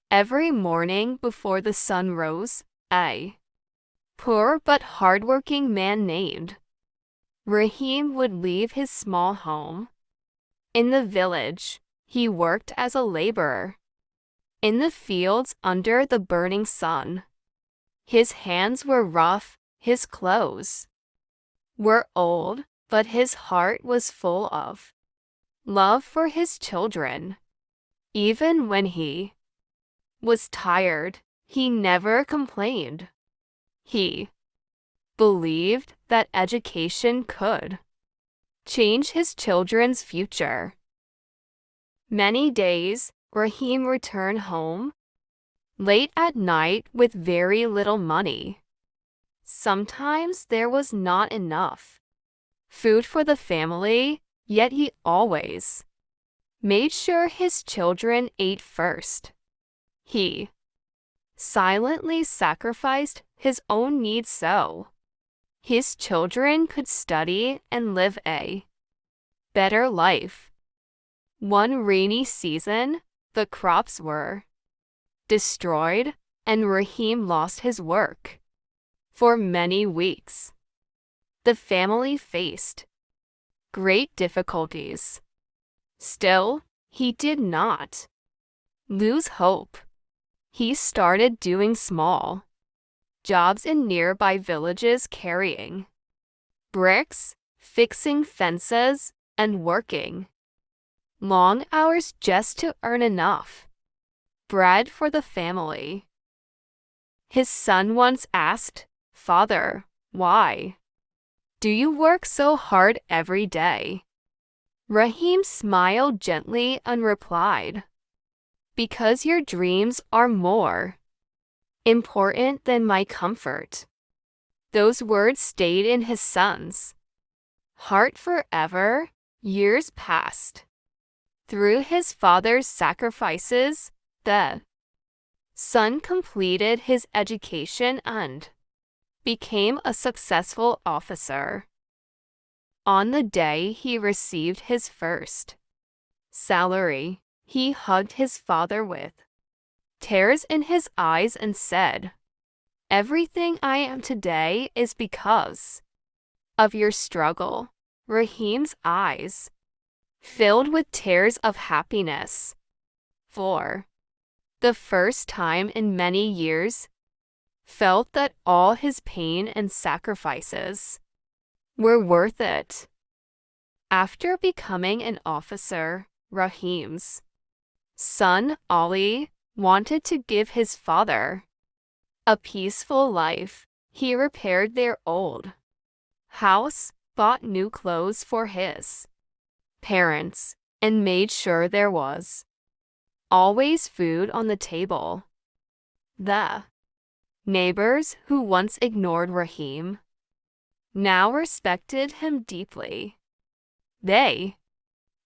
Every morning before the sun rose, a poor but hardworking man named Rahim would leave his small home. In the village, he worked as a laborer. In the fields under the burning sun. His hands were rough, his clothes were old, but his heart was full of love for his children. Even when he was tired, he never complained. He believed that education could change his children's future. Many days, Rahim returned home late at night with very little money. Sometimes there was not enough food for the family, yet he always made sure his children ate first. He silently sacrificed his own needs so his children could study and live a better life. One rainy season, the crops were destroyed, and Rahim lost his work. For many weeks, the family faced great difficulties. Still, he did not lose hope. He started doing small jobs in nearby villages carrying bricks, fixing fences, and working long hours just to earn enough bread for the family. His son once asked, "Father, why do you work so hard every day?" Rahim smiled gently and replied, "Because your dreams are more important than my comfort." Those words stayed in his son's heart forever. Years passed. Through his father's sacrifices, the son completed his education and became a successful officer. On the day he received his first salary, he hugged his father with tears in his eyes and said, "Everything I am today is because of your struggle." Rahim's eyes filled with tears of happiness. For the first time in many years, felt that all his pain and sacrifices were worth it. After becoming an officer, Rahim's son, Ali, wanted to give his father a peaceful life. He repaired their old house, bought new clothes for his parents, and made sure there was always food on the table. The neighbors who once ignored Rahim now respected him deeply. They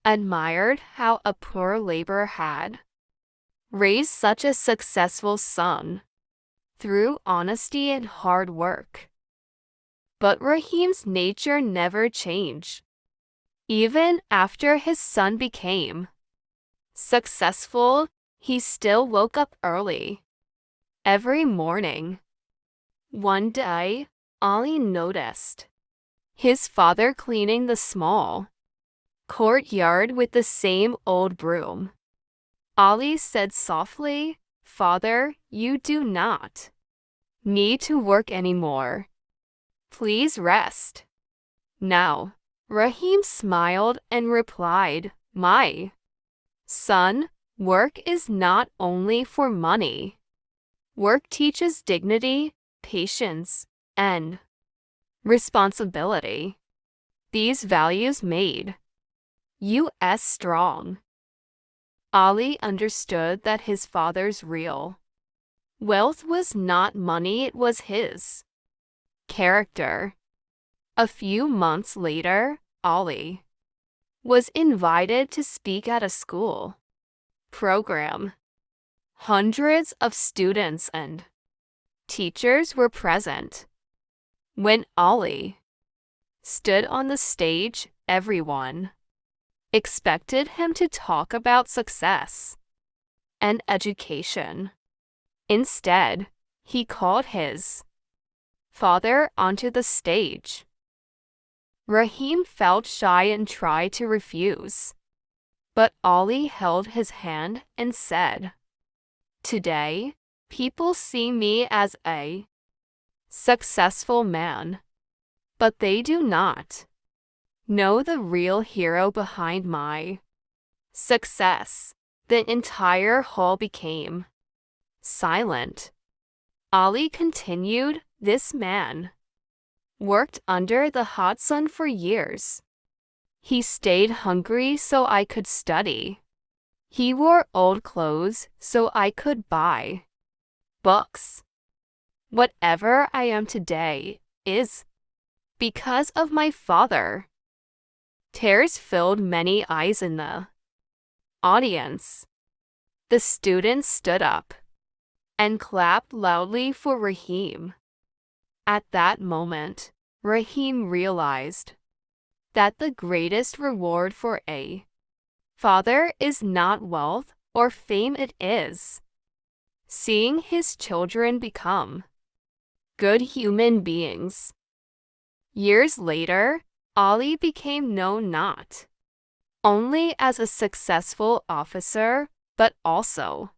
admired how a poor laborer had raised such a successful son through honesty and hard work. But Rahim's nature never changed. Even after his son became successful, he still woke up early every morning. One day, Ali noticed his father cleaning the small courtyard with the same old broom. Ali said softly, "Father, you do not need to work anymore. Please rest now." Rahim smiled and replied, "My son, work is not only for money. Work teaches dignity, patience, and responsibility. These values made us strong." Ali understood that his father's real wealth was not money, it was his character. A few months later, Ali was invited to speak at a school program. Hundreds of students and teachers were present. When Ali stood on the stage, everyone expected him to talk about success, and education. Instead, he called his father onto the stage. Rahim felt shy and tried to refuse. But Ali held his hand and said, "Today, people see me as a successful man, but they do not know the real hero behind my success." The entire hall became silent. Ali continued, "This man worked under the hot sun for years. He stayed hungry so I could study. He wore old clothes so I could buy books. Whatever I am today is because of my father." Tears filled many eyes in the audience. The students stood up and clapped loudly for Rahim. At that moment, Rahim realized that the greatest reward for a father is not wealth or fame, it is seeing his children become good human beings. Years later, Ali became known not only as a successful officer, but also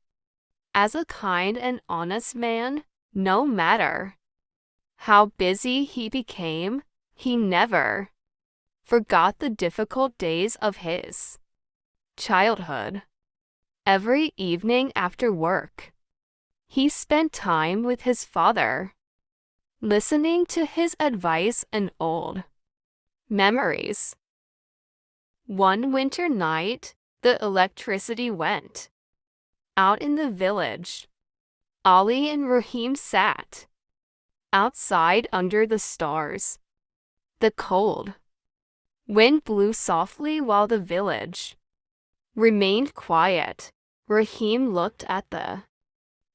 as a kind and honest man. No matter how busy he became, he never forgot the difficult days of his childhood. Every evening after work, he spent time with his father, listening to his advice and old memories. One winter night, the electricity went out in the village. Ali and Rahim sat outside under the stars. The cold wind blew softly while the village remained quiet. Rahim looked at the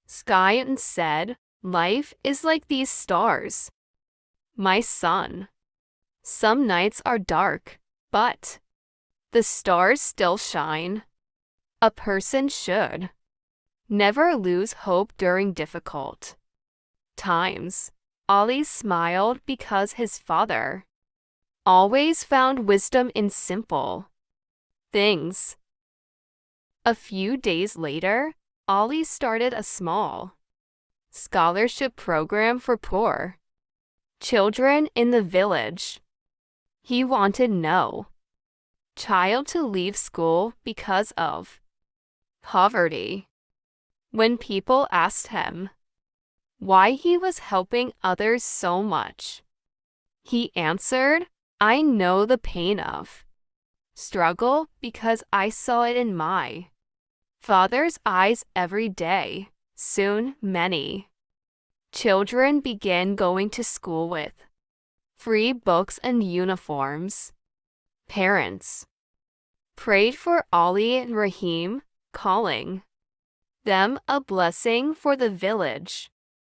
sky and said, "Life is like these stars, my son. Some nights are dark, but the stars still shine. A person should never lose hope during difficult times." Ali smiled because his father always found wisdom in simple things. A few days later, Ali started a small scholarship program for poor children in the village. He wanted no child to leave school because of poverty. When people asked him why he was helping others so much, he answered, "I know the pain of struggle because I saw it in my father's eyes every day." Soon, many children began going to school with free books and uniforms. Parents prayed for Ali and Rahim, calling them a blessing for the village.